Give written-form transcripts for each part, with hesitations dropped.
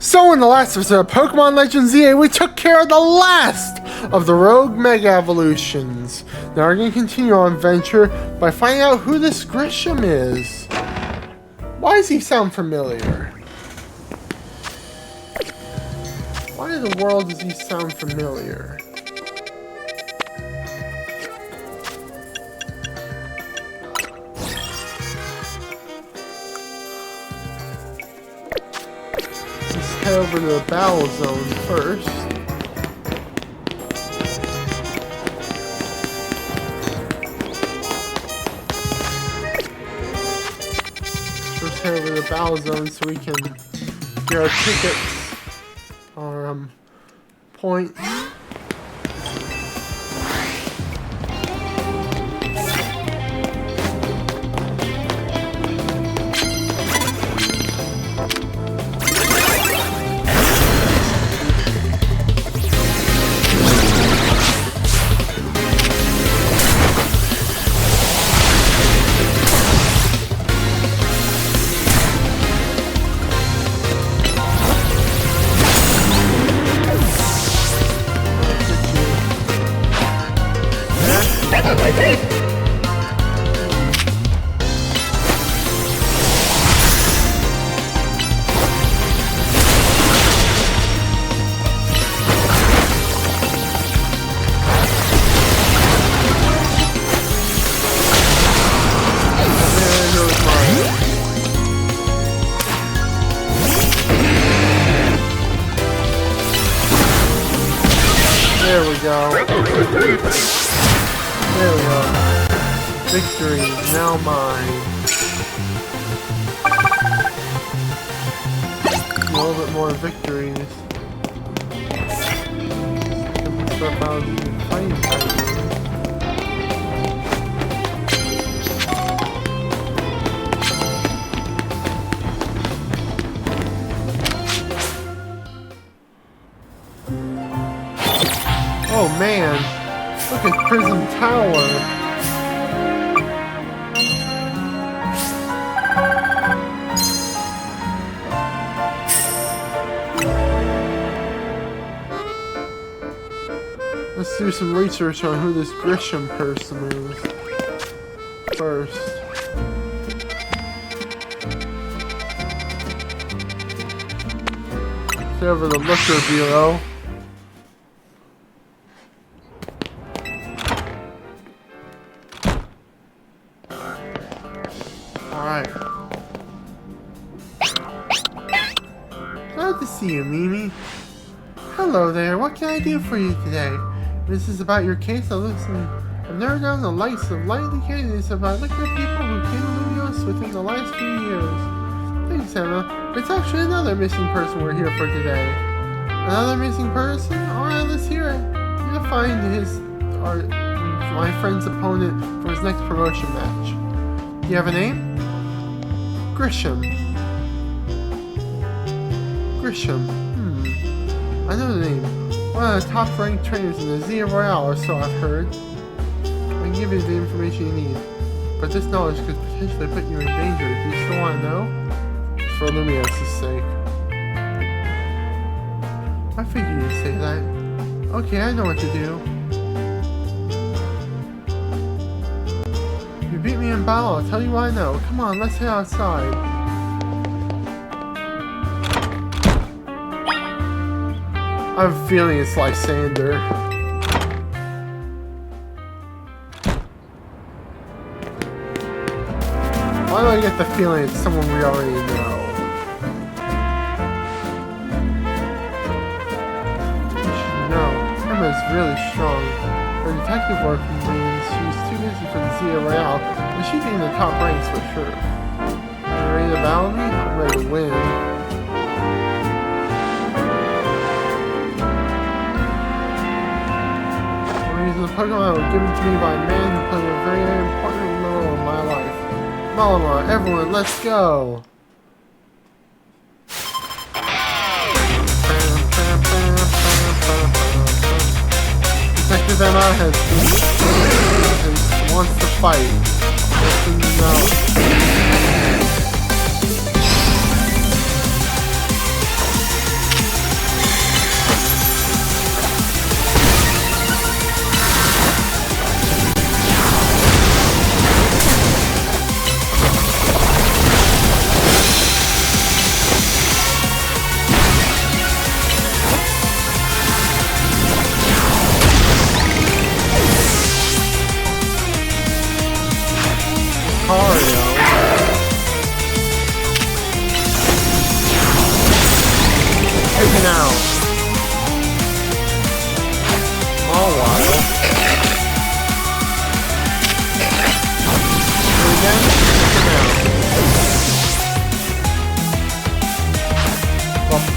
So in the last episode of Pokemon Legends ZA, we took care of the last of the Rogue Mega Evolutions. Now we're going to continue our adventure by finding out who this Grisham is. Why does he sound familiar? Why in the world does he sound familiar? Head over to the battle zone first. Let's head over to the battle zone so we can get our tickets, our points. There we go. There we go. Victory is now mine. A little bit more victories. Stuff out of the fighting time. Oh man, look at Prism Tower. Let's do some research on who this Grisham person is first. Let's over the Looker Bureau. Alright. Glad to see you, Mimi. Hello there, what can I do for you today? This is about your case. I've narrowed down the likes of likely candidates about looking at people who came to Lumios within the last few years. Thanks, Emma. It's actually another missing person we're here for today. Another missing person? Alright, let's hear it. We're gonna find my friend's opponent for his next promotion match. Do you have a name? Grisham. Grisham. I know the name. One of the top ranked trainers in the Zia Royale, or so I've heard. I can give you the information you need, but this knowledge could potentially put you in danger. Do you still want to know? For Lumios' sake. I figured you'd say that. Okay, I know what to do. You beat me in battle, I'll tell you what I know. Come on, let's head outside. I have a feeling it's Lysander. Why do I get the feeling it's someone we already know? You should know. Emma's really strong. Her detective work means she's too busy for the Zia Royale, but she'd be in the top ranks for sure. Are you ready to battle me? I'm ready to win. The Pokemon were given to me by a man who played a very important role in my life. Malamar, everyone, let's go! Detective Emma wants to fight. Listen, no.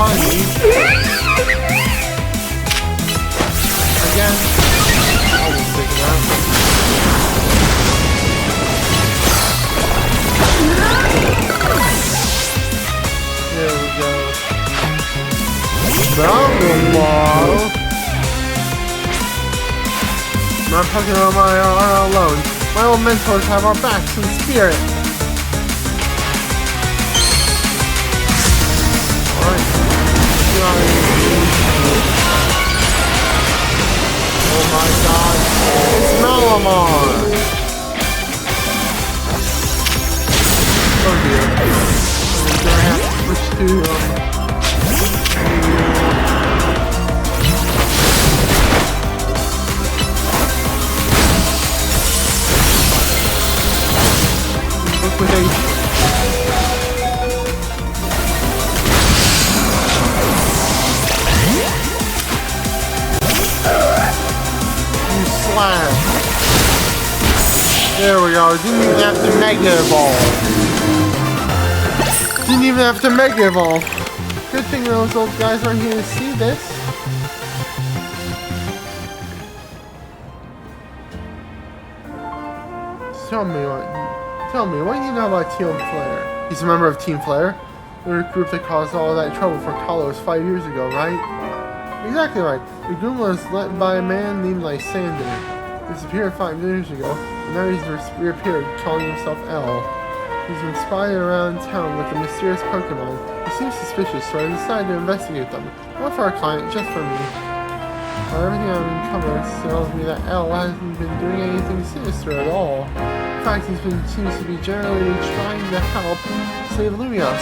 find me. Again. I was thinking that. There we go. Blah. Not talking about my alone. My old mentors have our backs in spirit. Alright. Oh my god. It's Malamar! Oh dear. We're gonna have to switch to liquidation. You slap. There we go. Didn't even have to Mega Evolve. Didn't even have to Mega Evolve. Good thing those old guys aren't here to see this. Tell me, what do you know about Team Flare? He's a member of Team Flare, the group that caused all that trouble for Kalos 5 years ago, right? Exactly right. The group was led by a man named Lysander. He disappeared 5 years ago, and now he's reappeared, calling himself L. He's been spying around town with a mysterious Pokemon. He seems suspicious, so I decided to investigate them. Not for our client, just for me. Well, everything I'm uncovered tells me that L hasn't been doing anything sinister at all. In fact, he seems to be generally trying to help save Lumios.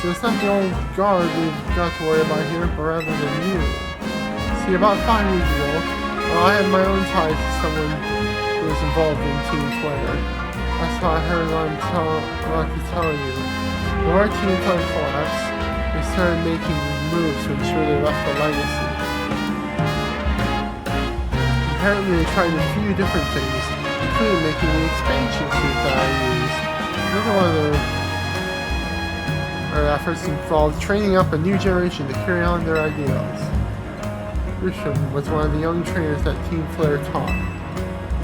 So it's not the old guard we've got to worry about here, but rather than you. See, about 5 weeks ago, I had my own ties to someone who was involved in Team Flare. That's why I heard what I'm about to tell you. When our Team Flare collapsed, they started making moves to ensure they left a legacy. Apparently they tried a few different things, including making the expansion suit that I used. Another one of their efforts involved training up a new generation to carry on their ideals. Grisham was one of the young trainers that Team Flare taught.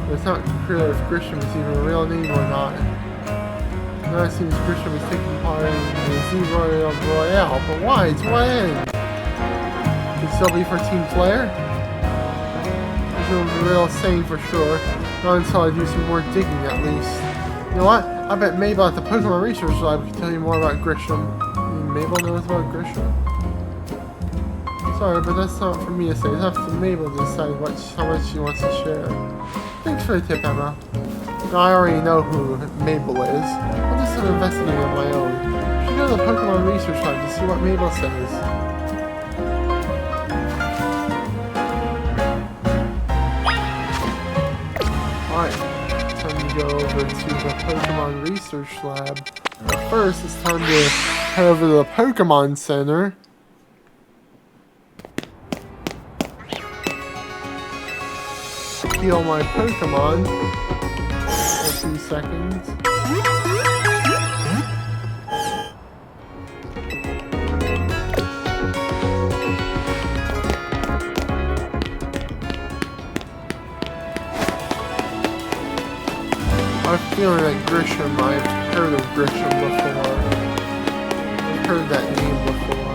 But it's not clear if Grisham is even a real name or not. Now it seems Grisham is taking part in the Z-Royale, but why? It's what end? Could it still be for Team Flare? A real saying for sure. Not until I do some more digging at least. You know what? I bet Mabel at the Pokemon Research Lab can tell you more about Grisham. Mabel knows about Grisham. Sorry, but that's not for me to say. It's up to Mabel to decide how much she wants to share. Thanks for the tip, Emma. Now, I already know who Mabel is. I'll do some investigating on my own. I should go to the Pokemon Research Lab to see what Mabel says. Go over to the Pokemon Research Lab. But first, it's time to head over to the Pokemon Center. Heal my Pokemon for a few seconds. I have a feeling that Grisham, I've heard of Grisham before. I've heard that name before.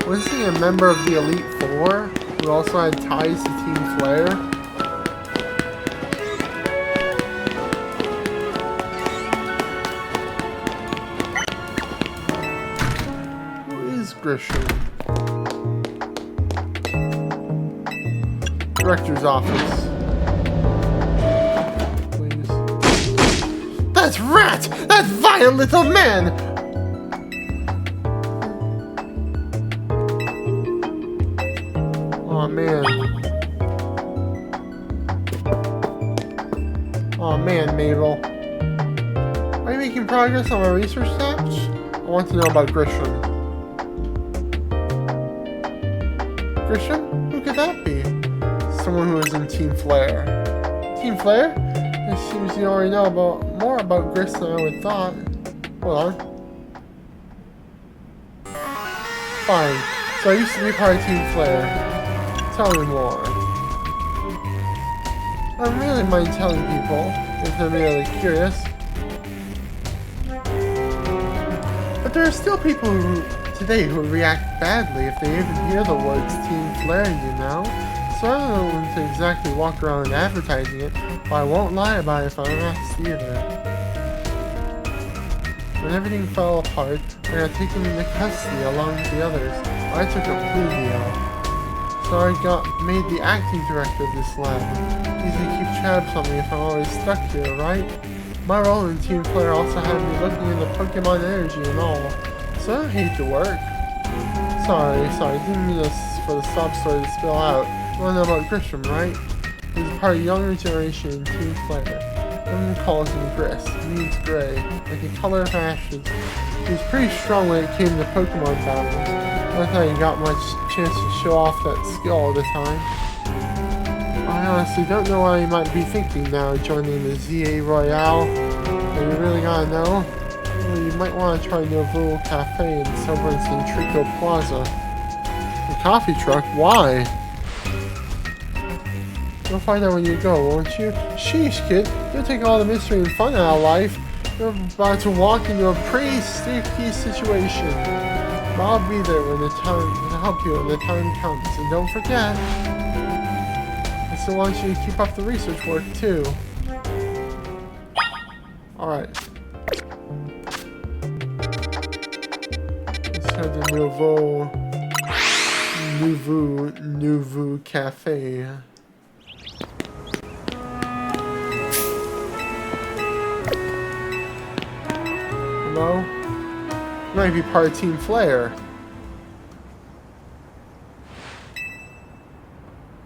Was he a member of the Elite Four, who also had ties to Team Flare? Who is Grisham? Director's office. That's Rat! That vile little man! Aw, man. Aw, man, Mabel. Are you making progress on my research steps? I want to know about Grisham. Grisham? Who could that be? Someone who is in Team Flare. Team Flare? It seems you already know more about Grisham than I would thought. Hold on. Fine. So I used to be part of Team Flare. Tell me more. I don't really mind telling people if they're really curious. But there are still people today who react badly if they even hear the words Team Flare, you know? So I don't want to exactly walk around advertising it, but I won't lie about it if I'm asked either. When everything fell apart, I got taken into custody along with the others. I took a plea deal. So I made the acting director of this lab. Easy to keep tabs on me if I'm always stuck here, right? My role in Team Flare also had me looking into Pokemon energy and all. So I don't hate the work. Sorry, didn't mean for the sob story to spill out. You wanna know about Grisham, right? He's a part of younger generation in Team Flare. Everyone calls him Gris. It means gray, like the color of ashes. He was pretty strong when it came to Pokemon battles. I don't think he got much chance to show off that skill all the time. I honestly don't know what he might be thinking now, joining the ZA Royale. But you really gotta know? Well, you might want to try Novo Cafe in Silver's Centrico Plaza. The coffee truck? Why? You'll find out when you go, won't you? Sheesh, kid. You'll take all the mystery and fun out of life. You're about to walk into a pretty sticky situation. But I'll be there when the time to help you when the time comes. And don't forget, I still want you to keep up the research work too. Alright. Let's head to Nouveau Cafe. Hello? You might be part of Team Flare.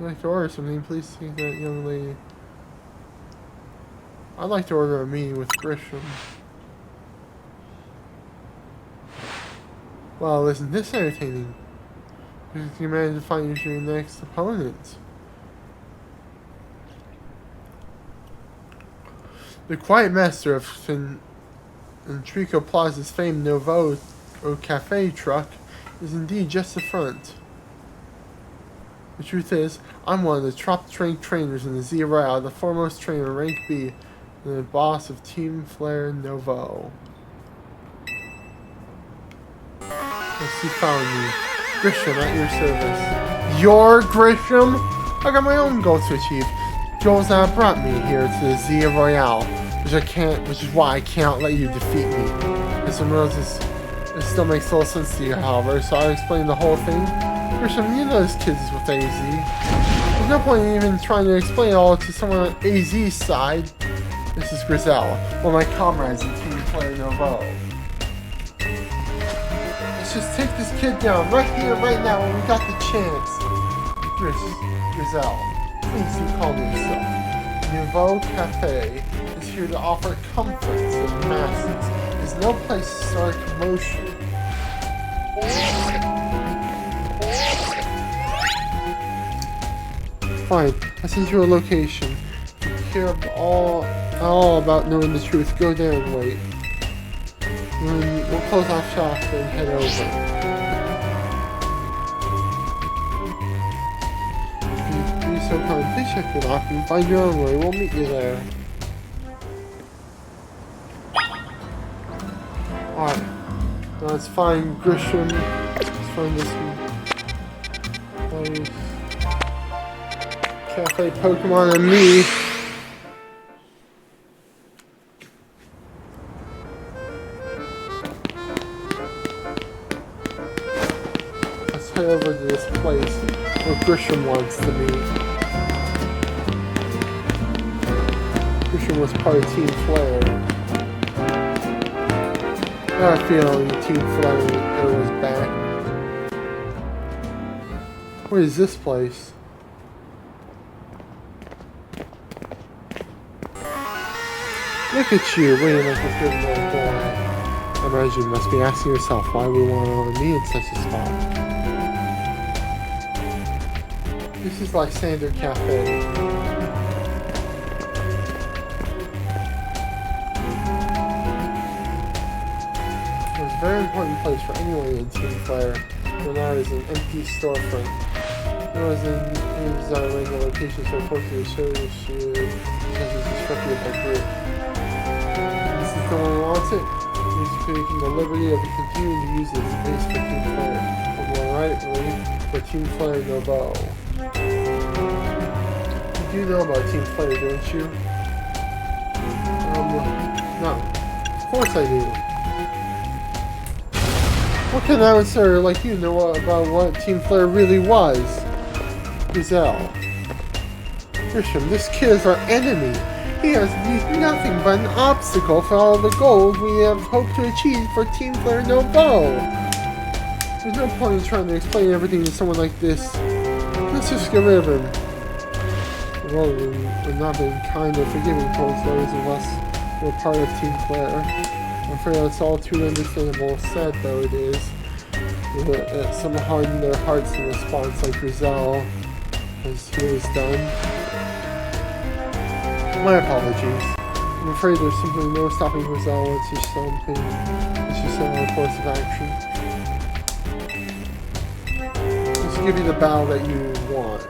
I'd like to order something. Please see that young lady. I'd like to order a meeting with Grisham. Well, isn't this entertaining? You can manage to find your next opponent. The quiet master of Centrico Plaza's famed Novo Cafe truck is indeed just the front. The truth is, I'm one of the top-ranked trainers in the Z Royale, the foremost trainer, rank B, and the boss of Team Flare Novo. Let's see, found you. Grisham, at your service. Your Grisham? I got my own goals to achieve. Goals that brought me here to the Z Royale, which is why I can't let you defeat me. Mr. Moses, it still makes little sense to you, however, so I'll explain the whole thing. Grisham, you know this kid is with AZ. There's no point in even trying to explain it all to someone on AZ's side. This is Grizel, one of my comrades in Team Flare Novo. Let's just take this kid down right here, right now, when we got the chance. Grizel, please do call me so. Nouveau Cafe is here to offer comfort to the masses. There's no place to start a commotion. Fine, I sent you a location. If you care all about knowing the truth, go there and wait. We'll close off shop and head over. If you'd be so kind, please check the lock and find your own way. We'll meet you there. Alright. Now let's find Grisham. Let's find this place. Cafe Pokemon and me. Let's head over to this place where Grisham wants to be. Grisham was part of Team Flare. I got a feeling Team Flare was back. What is this place? Look at you, waiting like a good little boy. I imagine you must be asking yourself why we want to me in such a spot. This is Lysander Cafe. It's a very important place for anyone in Team Flare. when I was an empty storefront. It was in design the location so unfortunately showed issue because it's disrupted by group. This is the one who wants it. He's taking the liberty of continuing to use it as a base for Team Flare. From the right, really, for Team Flare no bow. You do know about Team Flare, don't you? No. Of course I do. What can I answer like you know about what Team Flare really was? Gazelle. Grisham, this kid is our enemy. He has nothing but an obstacle for all the goals we have hoped to achieve for Team Flare no bow. There's no point in trying to explain everything to someone like this. Let's just get rid of him. Well, we've not been kind or forgiving towards those of us who are part of Team Flare. I'm afraid that's all too understandable. Sad though it is. Some harden their hearts in response like Rizal has done. My apologies. I'm afraid there's simply no stopping Rizal once she's set on a course of action. Let's give you the battle that you want.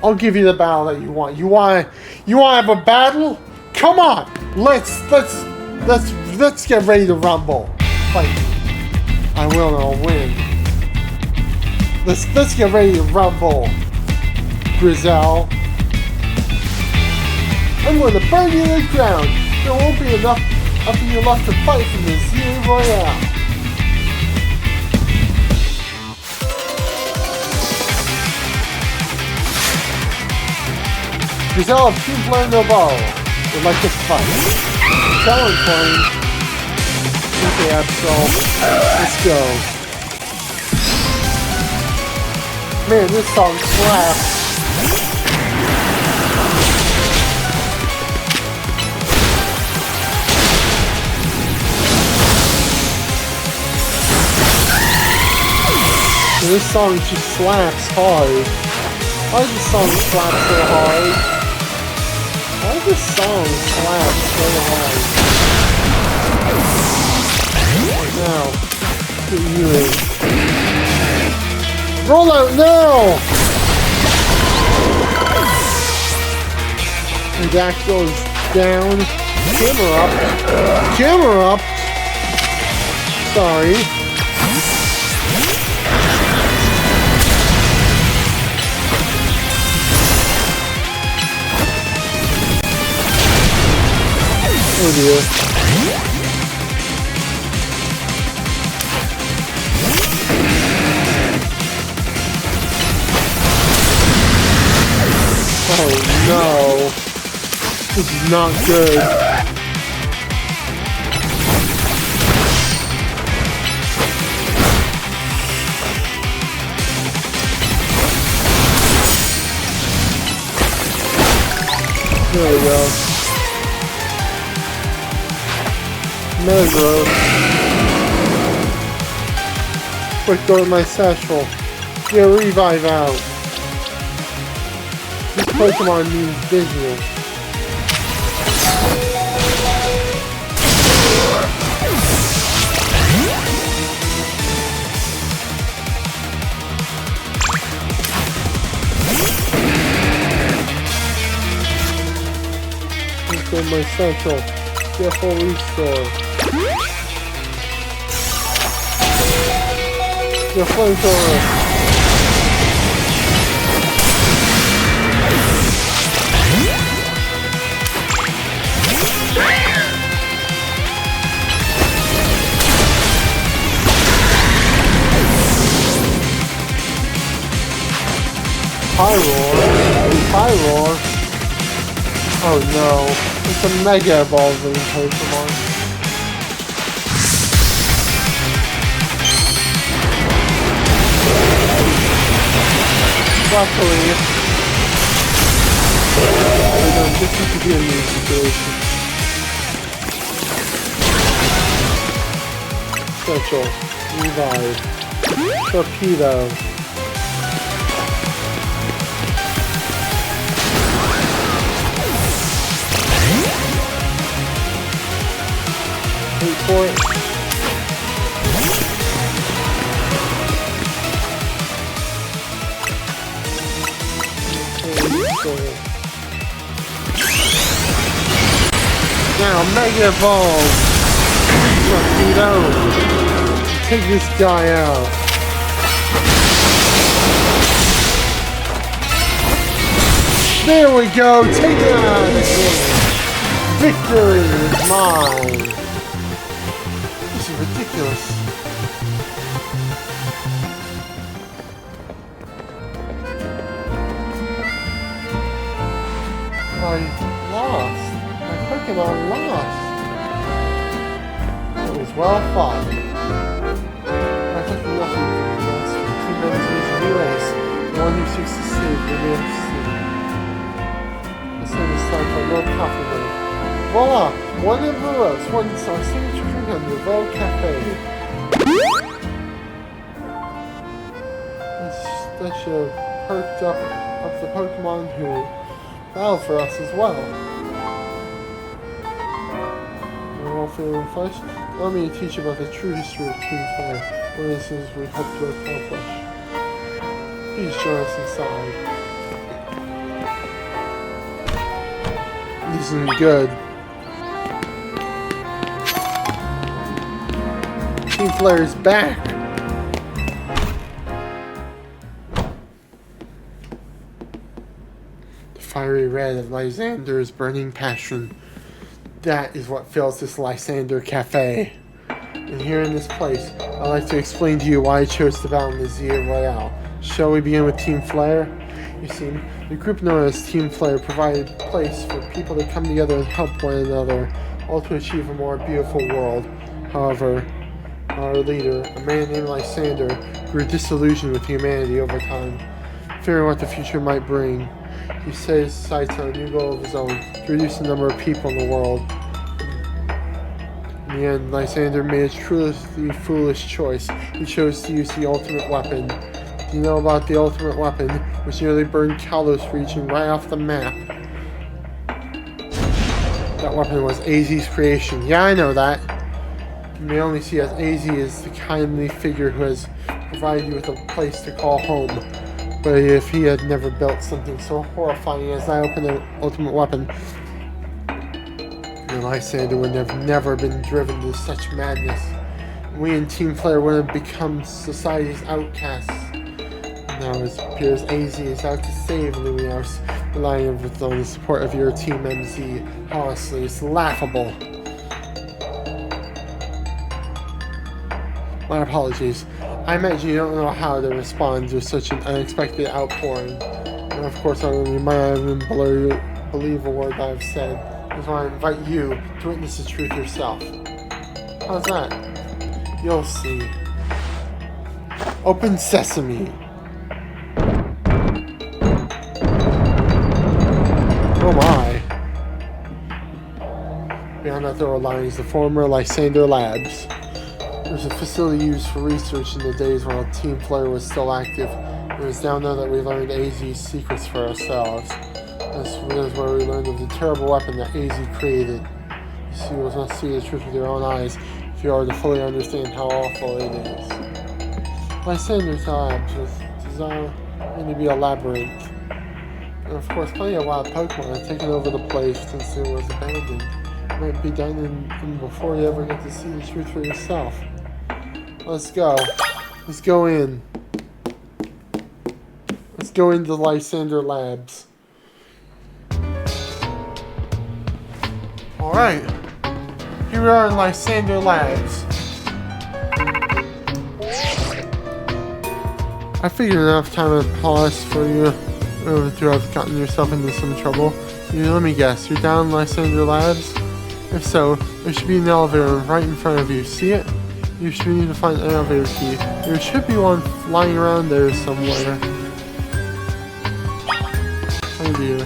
I'll give you the battle that you want. You want to have a battle? Come on! Let's get ready to rumble. Fight me. I will and I'll win. Let's get ready to rumble, Grizel. I'm going to burn you to the ground. There won't be enough of you left to fight from the Zero Royale. Grizel of Team Flare no bow would like to fight. Challenge point. Okay, Absol. Let's go. Man, this song slaps. This song just slaps hard. Why does this song slap so hard? Why does this song slap so hard? Now, get you in. Roll out now! And that goes down. Camera up. Camera up! Sorry. Oh dear. Oh no. This is not good. There we go. Megro. Quick, go to my satchel. Get a revive out. This Pokemon means business. Let's go to my satchel. Get full restore. The flamethrower. Pyroar. Oh no. It's a Mega Evolving Pokemon. Luckily, this used to be a new situation. Special. Revive. Torpedo. Wait for it. goal. Now, Mega Evolve! Torpedo! Take this guy out. There we go! Take it out! Victory is mine! This is ridiculous. I lost. My Pokemon lost. It was well fought. I took nothing from the loss. Two members of the race. The one who seeks to save remains to save. This name is time for no coffee break. Voila! One of the rows. One is our signature drink on the Vogue Cafe. That should have perked up the Pokemon who battle for us as well. We're all feeling flesh. Allow me to teach you about the true history of Team Flare. One of the things we hope to accomplish. Please join us inside. This isn't good. Team Flare is back. Fiery red of Lysander's burning passion. That is what fills this Lysander Cafe. And here in this place, I'd like to explain to you why I chose to battle in the Zia Royale. Shall we begin with Team Flare? You see, the group known as Team Flare provided a place for people to come together and help one another, all to achieve a more beautiful world. However, our leader, a man named Lysander, grew disillusioned with humanity over time, fearing what the future might bring. He set his sights on a new goal of his own, to reduce the number of people in the world. In the end, Lysander made a truly foolish choice. He chose to use the ultimate weapon. Do you know about the ultimate weapon, which nearly burned Kalos region right off the map? That weapon was AZ's creation. Yeah, I know that. You may only see as AZ as the kindly figure who has provided you with a place to call home. But if he had never built something so horrifying as that ultimate weapon, then Lysander would have never been driven to such madness. We in Team Flare would have become society's outcasts. Now it appears AZ is out to save Lumios, relying on the support of your Team MZ. Honestly, it's laughable. My apologies. I imagine you don't know how to respond to such an unexpected outpouring. And of course, I might not even believe a word I've said. That's why I invite you to witness the truth yourself. How's that? You'll see. Open sesame. Oh my. Beyond that door lies the former Lysander Labs. It was a facility used for research in the days when Team Flare was still active. It was down there that we learned AZ's secrets for ourselves. This is where we learned of the terrible weapon that AZ created. You see, you must see the truth with your own eyes if you are to fully understand how awful it is. Lysander's Labs was designed to be a labyrinth. And of course, plenty of wild Pokemon had taken over the place since it was abandoned. It might be done in before you ever get to see the truth for yourself. Let's go. Let's go in. Let's go into Lysander Labs. Alright. Here we are in Lysander Labs. I figured enough time had passed for you to have gotten yourself into some trouble. Let me guess, you're down in Lysander Labs? If so, there should be an elevator right in front of you. See it? You should need to find an elevator key. There should be one lying around there somewhere. Oh dear.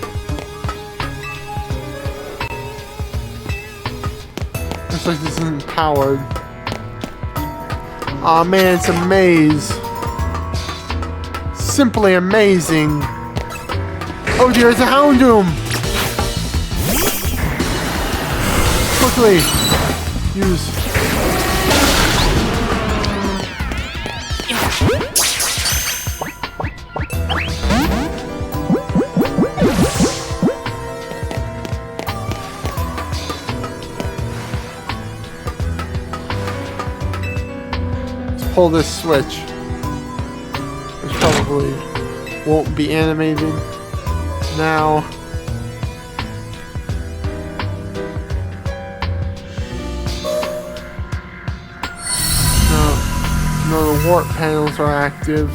Looks like this isn't powered. Aw man, it's a maze. Simply amazing. Oh dear, it's a Houndoom! Quickly! Use. pull this switch, which probably won't be animated now. No, the warp panels are active.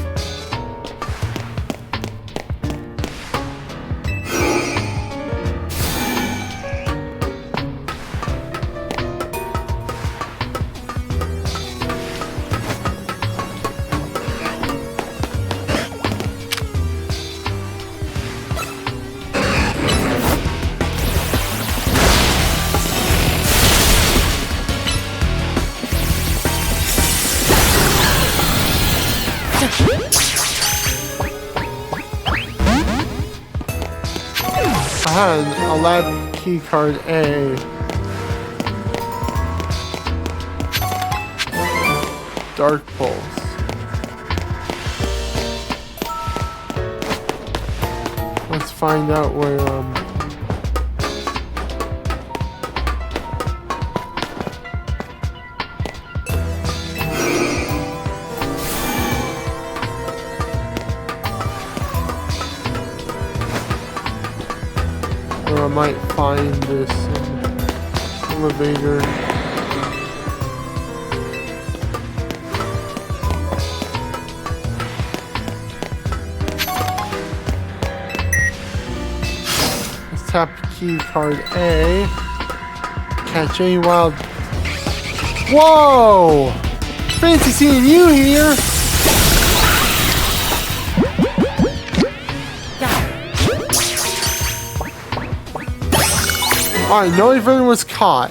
A lab key card A. Dark pulse. Let's find out where I might find this elevator. Let's tap key card A. Catch any wild. Whoa! Fancy seeing you here! Alright, no everyone was caught.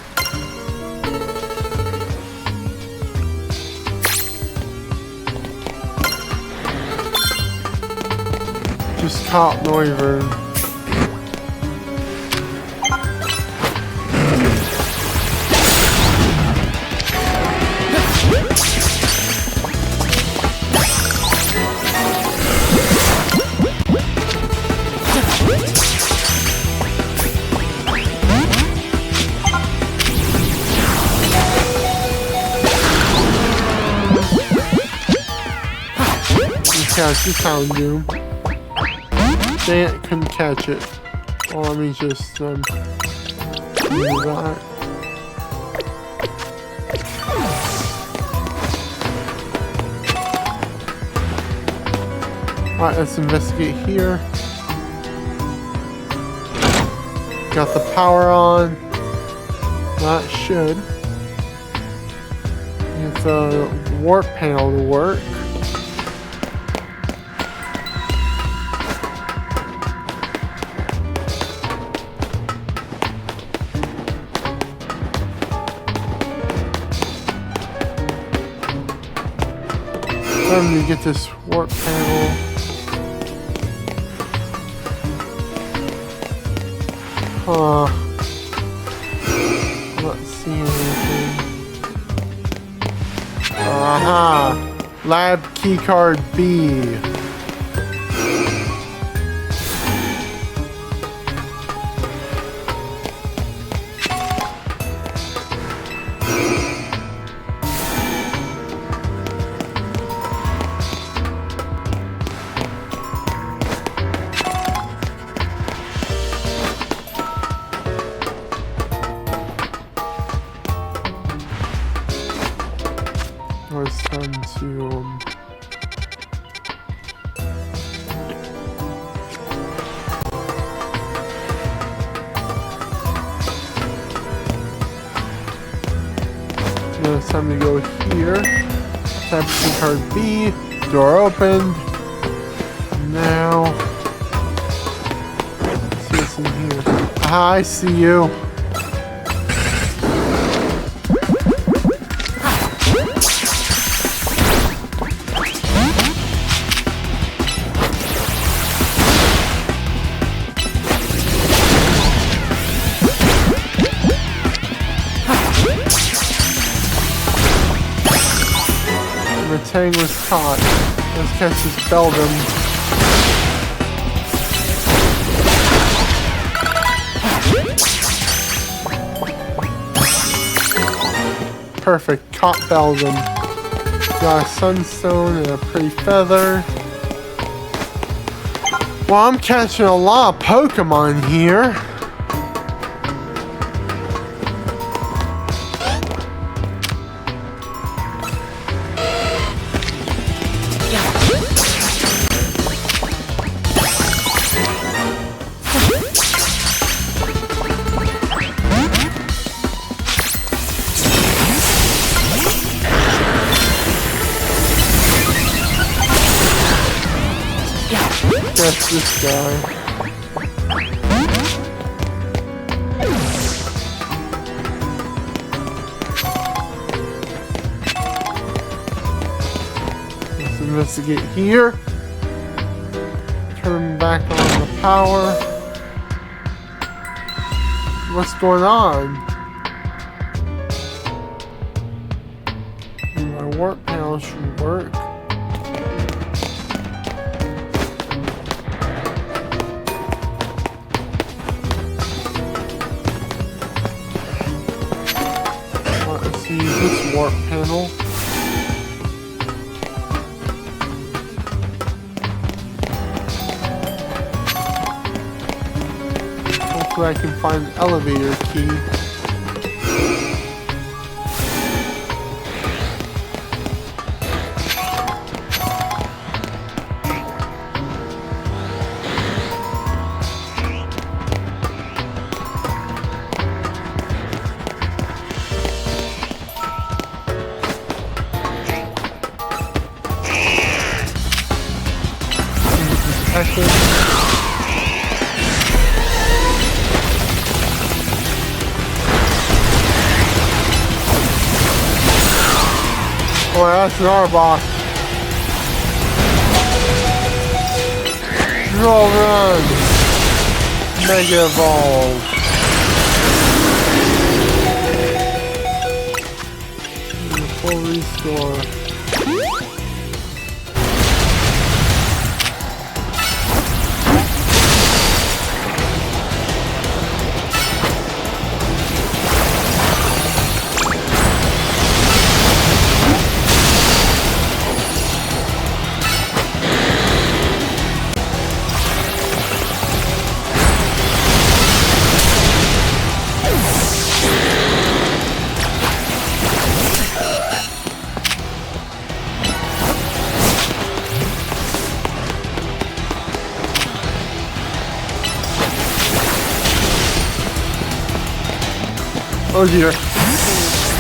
Just caught Noivern. Catch the sound doom. Dang it, couldn't catch it. Well, let me just do that. Alright, let's investigate here. Got the power on. That should get the warp panel to work. Time to get this warp panel. Huh. Not seeing anything. Aha! Lab keycard B. It's time to now it's time to go here. Tap card B. Door opened. Now let's see what's in here. Aha, I see you. Tang was caught. Let's catch this Beldum. Perfect. Caught Beldum. Got a sunstone and a pretty feather. Well, I'm catching a lot of Pokemon here. That's this guy. Let's investigate here. Turn back on the power. What's going on? My warp panel should work. Use this warp panel. Hopefully I can find the elevator key. Oh, that's an Arbok. Draw run. Mega Evolve. Full restore. Oh dear.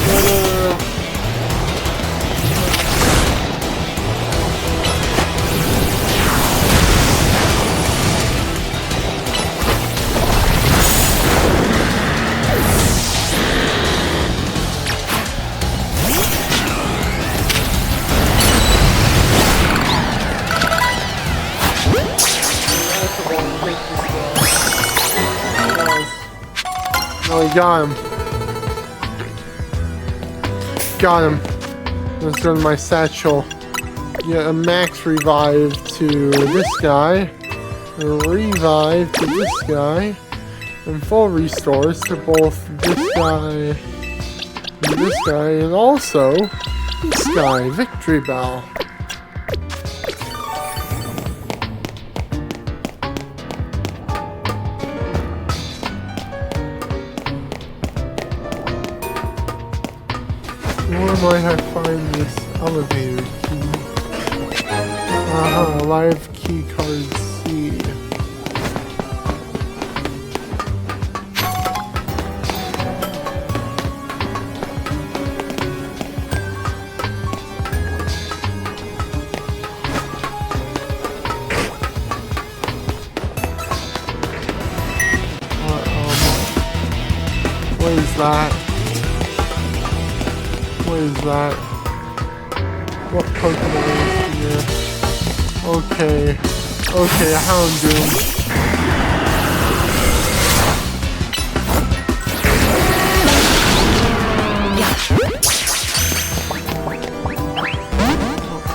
No. Oh, he got him. Got him. Let's go to my satchel. Get a max revive to this guy. A revive to this guy. And full restores to both this guy and this guy. And also this guy. Victory Bell. Where might I find this elevator key? Live key card C. What is that? What is that? What Pokemon is here? Okay. Okay, a Houndoom.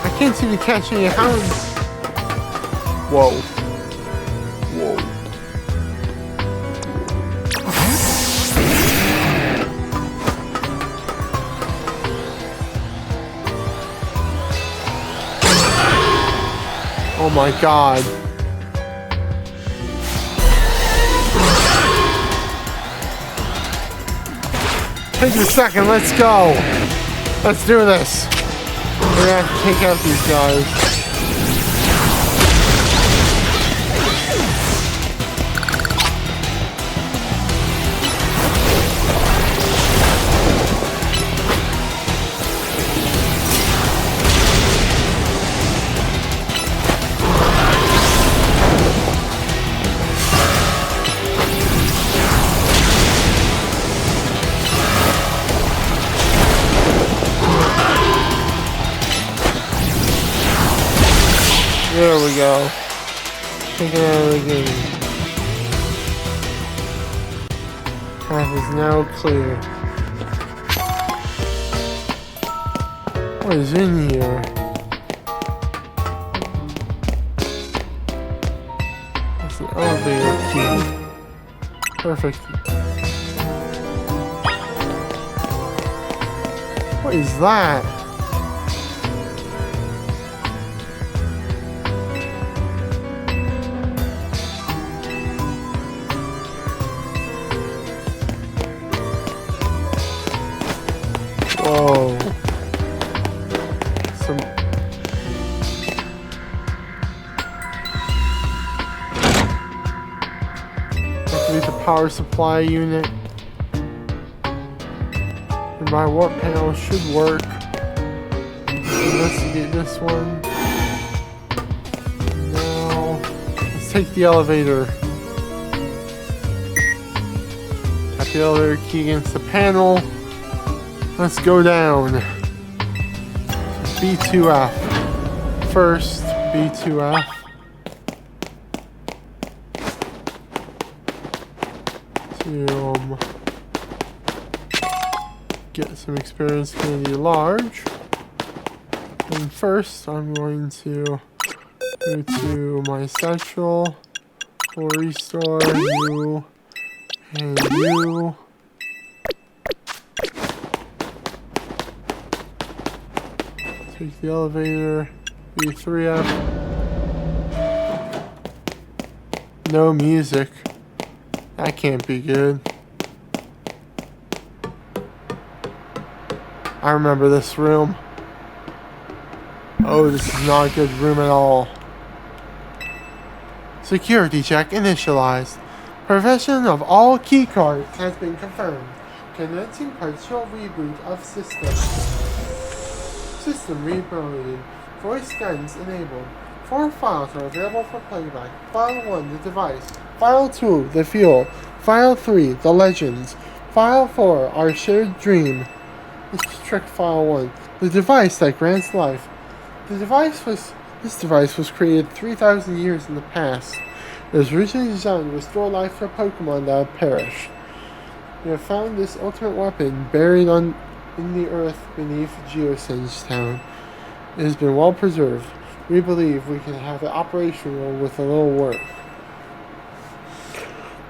I can't seem to catch any hounds. Whoa. Whoa. Oh my god. Take a second, let's go. Let's do this. We're gonna have to take out these guys. There we go. Take it out of the game. Path is now clear. What is in here? That's an elevator key. Perfect. What is that? Whoa. Activate the power supply unit. And my warp panel should work. Investigate this one. Now, let's take the elevator. Tap the elevator key against the panel. Let's go down. B2F. First, B2F. To get some experience candy large. And first, I'm going to go to my satchel for restore you and you. Take the elevator, B3F. No music. That can't be good. I remember this room. Oh, this is not a good room at all. Security check initialized. Provision of all keycards has been confirmed. Commencing partial reboot of system. System rebooted. Voice guidance enabled. 4 files are available for playback. File 1, the device. File 2, the fuel. File 3, the legends. File 4, our shared dream. Let's check file 1. The device that grants life. This device was created 3,000 years in the past. It was originally designed to restore life for Pokemon that have perished. We have found this ultimate weapon buried in the earth beneath Geosenge Town. It has been well preserved. We believe we can have it operational with a little work.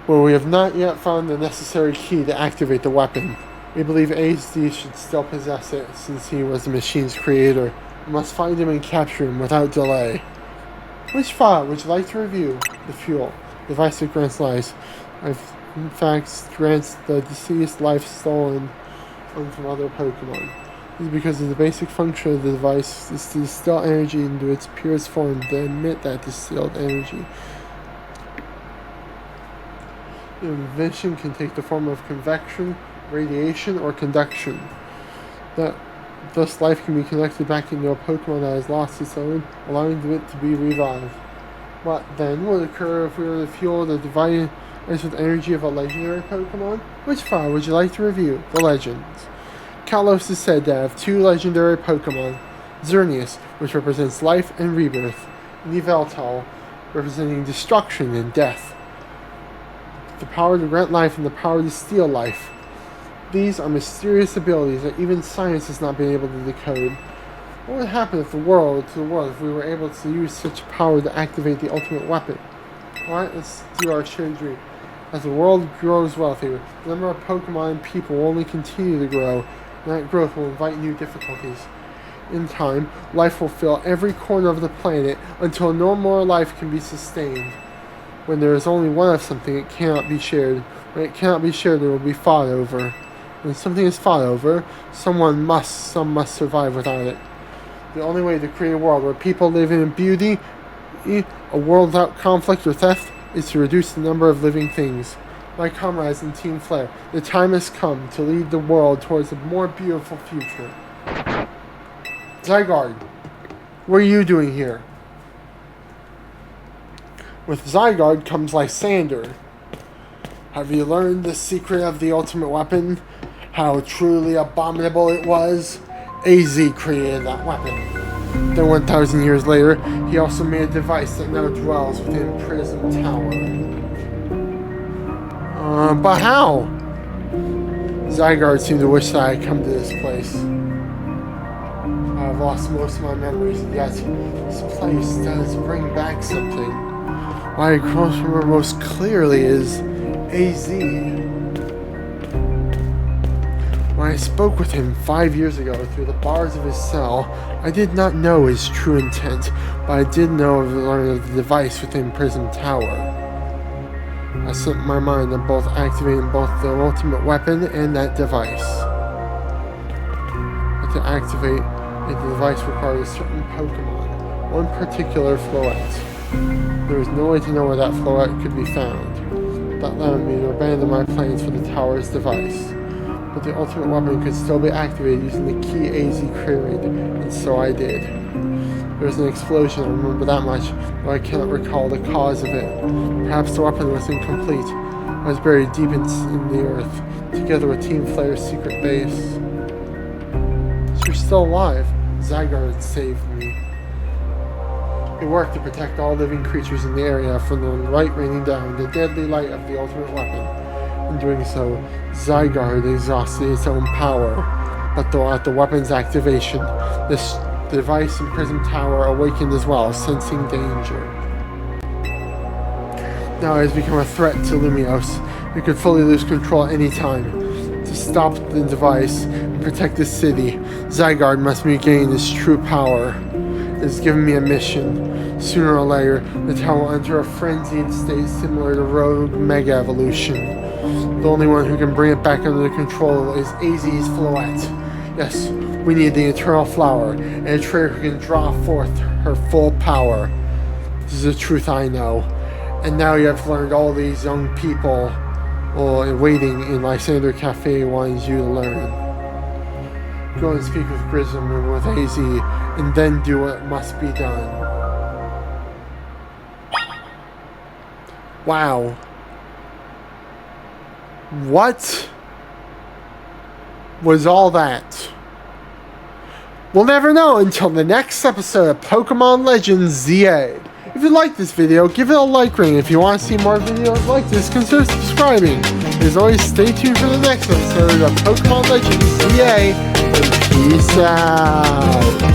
Well, we have not yet found the necessary key to activate the weapon. We believe ASD should still possess it since he was the machine's creator. We must find him and capture him without delay. Which file would you like to review? The fuel. The device that grants life. In fact, grants the deceased life stolen from other Pokemon. This is because of the basic function of the device is to distill energy into its purest form to emit that distilled energy. The invention can take the form of convection, radiation, or conduction. Thus life can be connected back into a Pokemon that has lost its own, allowing it to be revived. What then would occur if we were to fuel the device with energy of a legendary Pokemon? Which file would you like to review? The Legends. Kalos is said to have 2 legendary Pokemon. Xerneas, which represents life and rebirth, and Yveltal, representing destruction and death. The power to grant life and the power to steal life. These are mysterious abilities that even science has not been able to decode. What would happen if we were able to use such power to activate the ultimate weapon? Alright, let's do our shared dream. As the world grows wealthier, the number of Pokemon and people will only continue to grow, and that growth will invite new difficulties. In time, life will fill every corner of the planet until no more life can be sustained. When there is only one of something, it cannot be shared. When it cannot be shared, it will be fought over. When something is fought over, some must survive without it. The only way to create a world where people live in beauty, a world without conflict or theft, is to reduce the number of living things. My comrades in Team Flare, the time has come to lead the world towards a more beautiful future. Zygarde, what are you doing here? With Zygarde comes Lysander. Have you learned the secret of the ultimate weapon? How truly abominable it was? AZ created that weapon. Then 1,000 years later, he also made a device that now dwells within Prism Tower. But how? Zygarde seemed to wish that I had come to this place. I've lost most of my memories, and yet this place does bring back something. What I remember most clearly is AZ. When I spoke with him 5 years ago through the bars of his cell, I did not know his true intent, but I did know of the device within Prism Tower. I set my mind on both activating both the ultimate weapon and that device. But to activate the device required a certain Pokemon, one particular Floette. There was no way to know where that Floette could be found. That led me to abandon my plans for the tower's device. But the ultimate weapon could still be activated using the key AZ created, and so I did. There was an explosion, I remember that much, though I cannot recall the cause of it. Perhaps the weapon was incomplete. I was buried deep in the earth, together with Team Flare's secret base. So you're still alive. Zygarde saved me. It worked to protect all living creatures in the area from the light raining down, the deadly light of the ultimate weapon. In doing so, Zygarde exhausted its own power. But at the weapon's activation, this device in Prism Tower awakened as well, sensing danger. Now it has become a threat to Lumiose. It could fully lose control at any time. To stop the device and protect the city, Zygarde must regain its true power. It has given me a mission. Sooner or later, the tower will enter a frenzied state similar to Rogue Mega Evolution. The only one who can bring it back under control is AZ's Floette. Yes, we need the Eternal Flower, and a trainer who can draw forth her full power. This is the truth I know. And now you have learned all these young people waiting in Lysander Cafe wanting you to learn. Go and speak with Grissom and with AZ, and then do what must be done. Wow. What was all that? We'll never know until the next episode of Pokemon Legends ZA. If you like this video, give it a like ring. If you want to see more videos like this, consider subscribing. As always, stay tuned for the next episode of Pokemon Legends ZA. And peace out.